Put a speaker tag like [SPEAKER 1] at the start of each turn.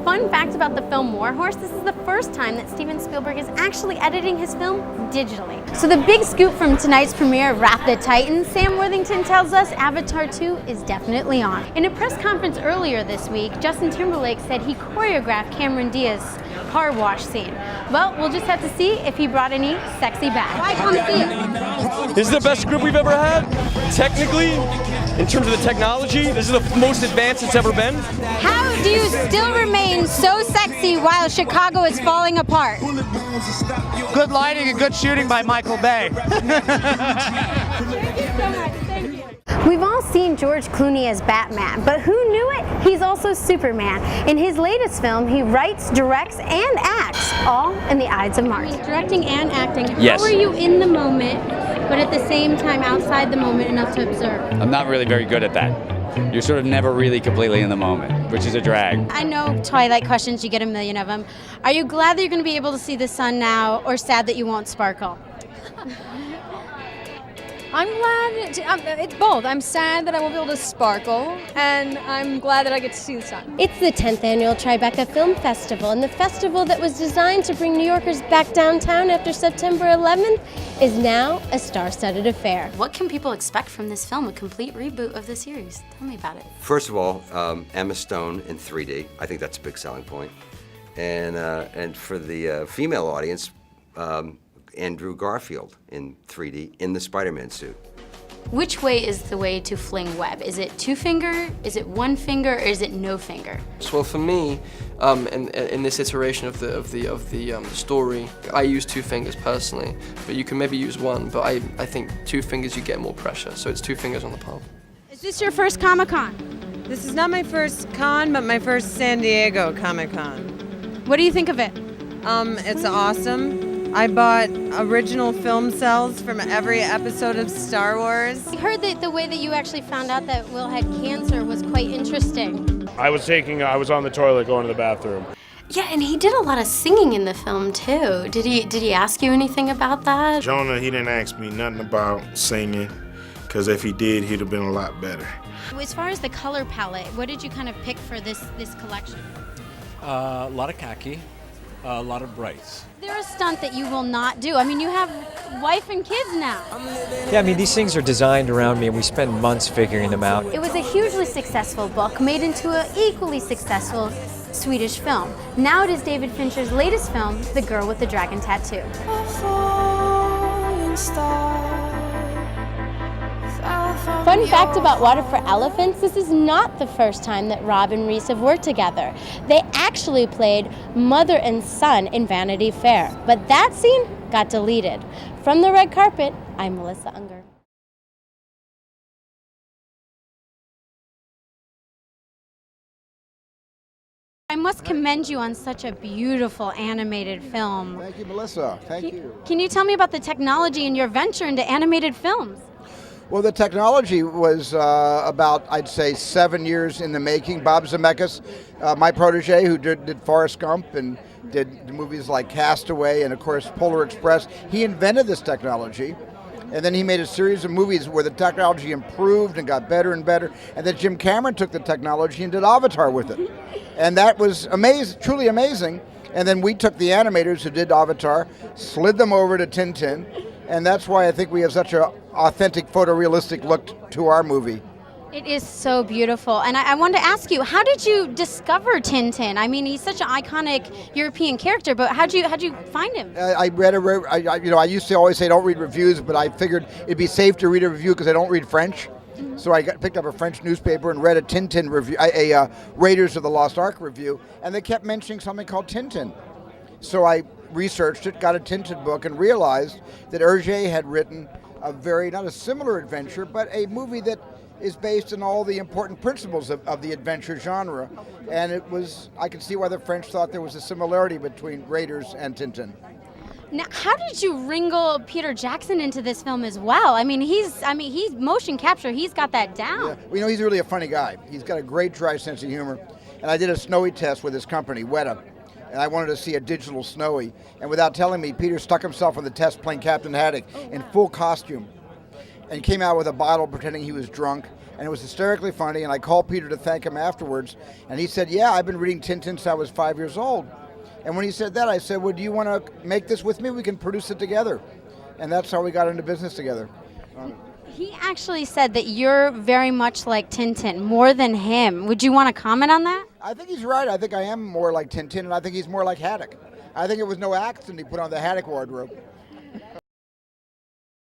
[SPEAKER 1] fun fact about the film Warhorse, this is the first time that Steven Spielberg is actually editing his film digitally. So the big scoop from tonight's premiere of Wrath of the Titans, Sam Worthington tells us Avatar 2 is definitely on. In a press conference earlier this week, Justin Timberlake said he choreographed Cameron Diaz's car wash scene. Well, we'll just have to see if he brought any sexy back. Why come see it?
[SPEAKER 2] This is the best script we've ever had. Technically, in terms of the technology, this is the most advanced it's ever been.
[SPEAKER 1] How do you still remain so sexy while Chicago is falling apart?
[SPEAKER 3] Good lighting and good shooting by Michael Bay.
[SPEAKER 1] Thank you so much. Thank you. We've all seen George Clooney as Batman, but who knew it? He's also Superman. In his latest film, he writes, directs, and acts, all in the Ides of March. Directing and acting,
[SPEAKER 4] Yes.
[SPEAKER 1] How are you in the moment, but at the same time outside the moment enough to observe?
[SPEAKER 4] I'm not really very good at that. You're sort of never really completely in the moment, which is a drag.
[SPEAKER 1] I know Twilight questions, you get a million of them. Are you glad that you're going to be able to see the sun now, or sad that you won't sparkle?
[SPEAKER 5] I'm glad, it's both. I'm sad that I won't be able to sparkle, and I'm glad that I get to see the sun.
[SPEAKER 6] It's the 10th annual Tribeca Film Festival, and the festival that was designed to bring New Yorkers back downtown after September 11th is now a star-studded affair.
[SPEAKER 1] What can people expect from this film, a complete reboot of the series? Tell me about it.
[SPEAKER 7] First of all, Emma Stone in 3D. I think that's a big selling point. And for the female audience, Andrew Garfield in 3D in the Spider-Man suit.
[SPEAKER 1] Which way is the way to fling web? Is it two finger, is it one finger, or is it no finger?
[SPEAKER 8] Well, for me, in this iteration of the story, I use two fingers personally, but you can maybe use one. But I think two fingers you get more pressure, so it's two fingers on the palm.
[SPEAKER 1] Is this your first Comic-Con?
[SPEAKER 9] This is not my first con, but my first San Diego Comic-Con.
[SPEAKER 1] What do you think of it?
[SPEAKER 9] It's awesome. I bought original film cells from every episode of Star Wars.
[SPEAKER 1] I heard that the way that you actually found out that Will had cancer was quite interesting.
[SPEAKER 10] I was on the toilet going to the bathroom.
[SPEAKER 1] Yeah, and he did a lot of singing in the film too. Did he ask you anything about that?
[SPEAKER 10] Jonah, he didn't ask me nothing about singing, because if he did, he'd have been a lot better.
[SPEAKER 1] As far as the color palette, what did you kind of pick for this collection?
[SPEAKER 11] A lot of khaki, a lot of brights.
[SPEAKER 1] There's a stunt that you will not do. I mean, you have wife and kids now.
[SPEAKER 12] Yeah, I mean, these things are designed around me, and we spend months figuring them out.
[SPEAKER 1] It was a hugely successful book made into an equally successful Swedish film. Now it is David Fincher's latest film, The Girl with the Dragon Tattoo.
[SPEAKER 6] Fun fact about Water for Elephants, this is not the first time that Rob and Reese have worked together. They actually played mother and son in Vanity Fair, but that scene got deleted. From the red carpet, I'm Melissa Unger. I must commend you on such a beautiful animated film.
[SPEAKER 13] Thank you, Melissa. Thank you.
[SPEAKER 1] Can you tell me about the technology in your venture into animated films?
[SPEAKER 13] Well, the technology was about, I'd say, 7 years in the making. Bob Zemeckis, my protege, who did Forrest Gump and did movies like Castaway and, of course, Polar Express, he invented this technology. And then he made a series of movies where the technology improved and got better and better. And then Jim Cameron took the technology and did Avatar with it. And that was amazing, truly amazing. And then we took the animators who did Avatar, slid them over to Tintin, and that's why I think we have such an authentic, photorealistic look to our movie.
[SPEAKER 1] It is so beautiful. And I wanted to ask you, how did you discover Tintin? I mean, he's such an iconic European character, but how'd you find him?
[SPEAKER 13] I read I used to always say don't read reviews, but I figured it'd be safe to read a review because I don't read French. Mm-hmm. So I picked up a French newspaper and read a Tintin review, a Raiders of the Lost Ark review, and they kept mentioning something called Tintin. So I researched it, got a Tintin book, and realized that Hergé had written a very, not a similar adventure, but a movie that is based on all the important principles of the adventure genre. And it was, I could see why the French thought there was a similarity between Raiders and Tintin.
[SPEAKER 1] Now, how did you wrangle Peter Jackson into this film as well? I mean, he's motion capture, he's got that down.
[SPEAKER 13] Yeah. Well, you know, he's really a funny guy. He's got a great dry sense of humor. And I did a Snowy test with his company, Weta. And I wanted to see a digital Snowy. And without telling me, Peter stuck himself on the test playing Captain Haddock in full costume and came out with a bottle pretending he was drunk. and it was hysterically funny. And I called Peter to thank him afterwards, and he said, "Yeah, I've been reading Tintin since I was 5 years old." And when he said that, I said, "Well, do you want to make this with me? We can produce it together." And that's how we got into business together.
[SPEAKER 1] He actually said that you're very much like Tintin, more than him. Would you want to comment on that?
[SPEAKER 13] I think he's right. I think I am more like Tintin, and I think he's more like Haddock. I think it was no accident he put on the Haddock wardrobe.